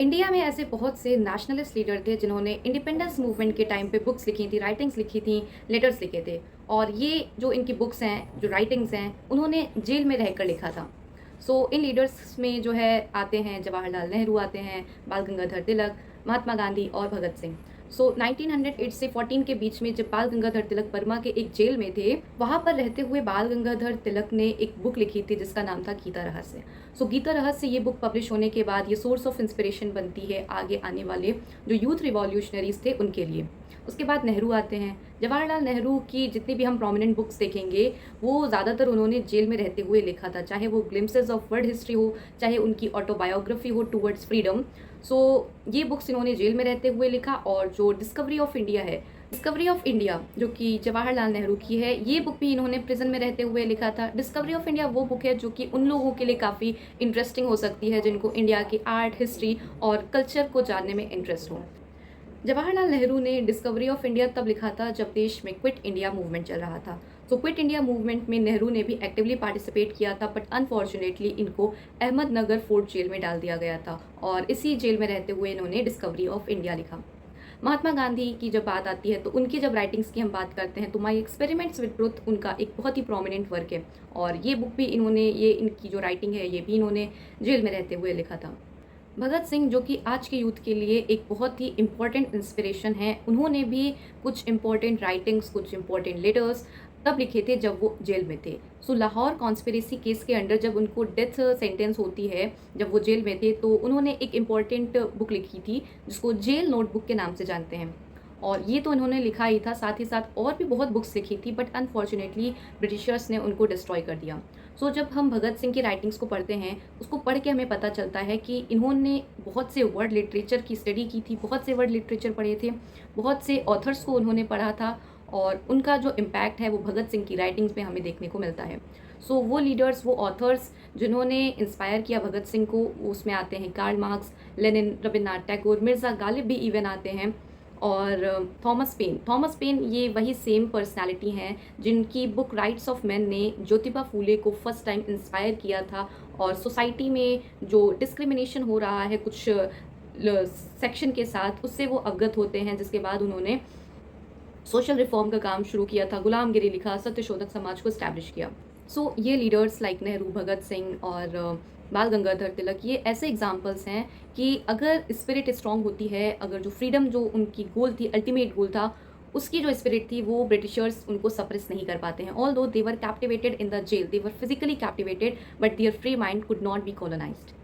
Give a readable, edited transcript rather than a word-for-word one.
India में ऐसे बहुत से नेशनलिस्ट लीडर थे जिन्होंने इंडिपेंडेंस मूवमेंट के टाइम पे बुक्स लिखी थी, राइटिंग्स लिखी थी, लेटर्स लिखे थे। और ये जो इनकी बुक्स हैं, जो राइटिंग्स हैं, उन्होंने जेल में रहकर लिखा था। इन लीडर्स में जो है आते हैं जवाहरलाल नेहरू, आते हैं बाल गंगाधर तिलक, महात्मा गांधी और भगत सिंह। 1908 से 14 के बीच में जब बाल गंगाधर तिलक बर्मा के एक जेल में थे, वहाँ पर रहते हुए बाल गंगाधर तिलक ने एक बुक लिखी थी जिसका नाम था गीता रहस्य। गीता रहस्य ये बुक पब्लिश होने के बाद ये सोर्स ऑफ इंस्पिरेशन बनती है आगे आने वाले जो यूथ रिवॉल्यूशनरीज थे उनके लिए। उसके बाद नेहरू आते हैं। जवाहरलाल नेहरू की जितनी भी हम प्रोमिनेंट बुक्स देखेंगे, वो ज़्यादातर उन्होंने जेल में रहते हुए लिखा था, चाहे वो ग्लिम्पसेस ऑफ वर्ल्ड हिस्ट्री हो, चाहे उनकी ऑटोबायोग्राफी हो टूवर्ड्स फ्रीडम। ये बुक्स इन्होंने जेल में रहते हुए लिखा। और जो डिस्कवरी ऑफ इंडिया है, डिस्कवरी ऑफ इंडिया जो कि जवाहरलाल नेहरू की है, ये बुक भी इन्होंने प्रिजन में रहते हुए लिखा था। डिस्कवरी ऑफ इंडिया वो बुक है जो कि उन लोगों के लिए काफ़ी इंटरेस्टिंग हो सकती है जिनको इंडिया की आर्ट, हिस्ट्री और कल्चर को जानने में इंटरेस्ट हो। जवाहरलाल नेहरू ने डिस्कवरी ऑफ इंडिया तब लिखा था जब देश में क्विट इंडिया मूवमेंट चल रहा था। क्विट इंडिया मूवमेंट में नेहरू ने भी एक्टिवली पार्टिसिपेट किया था, बट अनफॉर्चुनेटली इनको अहमदनगर फोर्ट जेल में डाल दिया गया था और इसी जेल में रहते हुए इन्होंने डिस्कवरी ऑफ इंडिया लिखा। महात्मा गांधी की जब बात आती है तो उनकी जब राइटिंग्स की हम बात करते हैं तो माई एक्सपेरिमेंट्स विद ट्रुथ उनका एक बहुत ही प्रोमिनेंट वर्क है। और ये बुक भी इन्होंने, ये इनकी जो राइटिंग है ये भी इन्होंने जेल में रहते हुए लिखा था। भगत सिंह जो कि आज के यूथ के लिए एक बहुत ही इम्पॉर्टेंट इंस्पिरेशन है, उन्होंने भी कुछ इम्पॉर्टेंट राइटिंग्स, कुछ इम्पॉर्टेंट लेटर्स तब लिखे थे जब वो जेल में थे। लाहौर कॉन्स्पिरेसी केस के अंडर जब उनको डेथ सेंटेंस होती है, जब वो जेल में थे, तो उन्होंने एक इम्पॉर्टेंट बुक लिखी थी जिसको जेल नोटबुक के नाम से जानते हैं। और ये तो इन्होंने लिखा ही था, साथ ही साथ और भी बहुत बुक्स लिखी थी, बट अनफॉर्चुनेटली ब्रिटिशर्स ने उनको डिस्ट्रॉय कर दिया। जब हम भगत सिंह की राइटिंग्स को पढ़ते हैं, उसको पढ़ के हमें पता चलता है कि इन्होंने बहुत से वर्ड लिटरेचर की स्टडी की थी, बहुत से वर्ड लिटरेचर पढ़े थे, बहुत से ऑथर्स को उन्होंने पढ़ा था और उनका जो इम्पैक्ट है वो भगत सिंह की राइटिंग्स में हमें देखने को मिलता है। वो लीडर्स, वो ऑथर्स जिन्होंने इंस्पायर किया भगत सिंह को, उसमें आते हैं Karl Marx, Lenin, Rabindranath Tagore, Mirza Ghalib भी इवन आते हैं, और थॉमस पेन ये वही सेम पर्सनालिटी हैं जिनकी बुक राइट्स ऑफ मैन ने ज्योतिबा फूले को फर्स्ट टाइम इंस्पायर किया था। और सोसाइटी में जो डिस्क्रिमिनेशन हो रहा है कुछ सेक्शन के साथ, उससे वो अवगत होते हैं, जिसके बाद उन्होंने सोशल रिफॉर्म का काम शुरू किया था, गुलामगिरी लिखा, सत्यशोधक समाज को इस्टेब्लिश किया। ये लीडर्स लाइक नेहरू, भगत सिंह और बाल गंगाधर तिलक, ये ऐसे एग्जाम्पल्स हैं कि अगर स्पिरिट स्ट्रांग होती है, अगर जो फ्रीडम जो उनकी गोल थी, अल्टीमेट गोल था, उसकी जो स्पिरिट थी वो ब्रिटिशर्स उनको सप्रेस नहीं कर पाते हैं। Although they were captivated in the jail, they were physically captivated, but their free mind could not be colonised.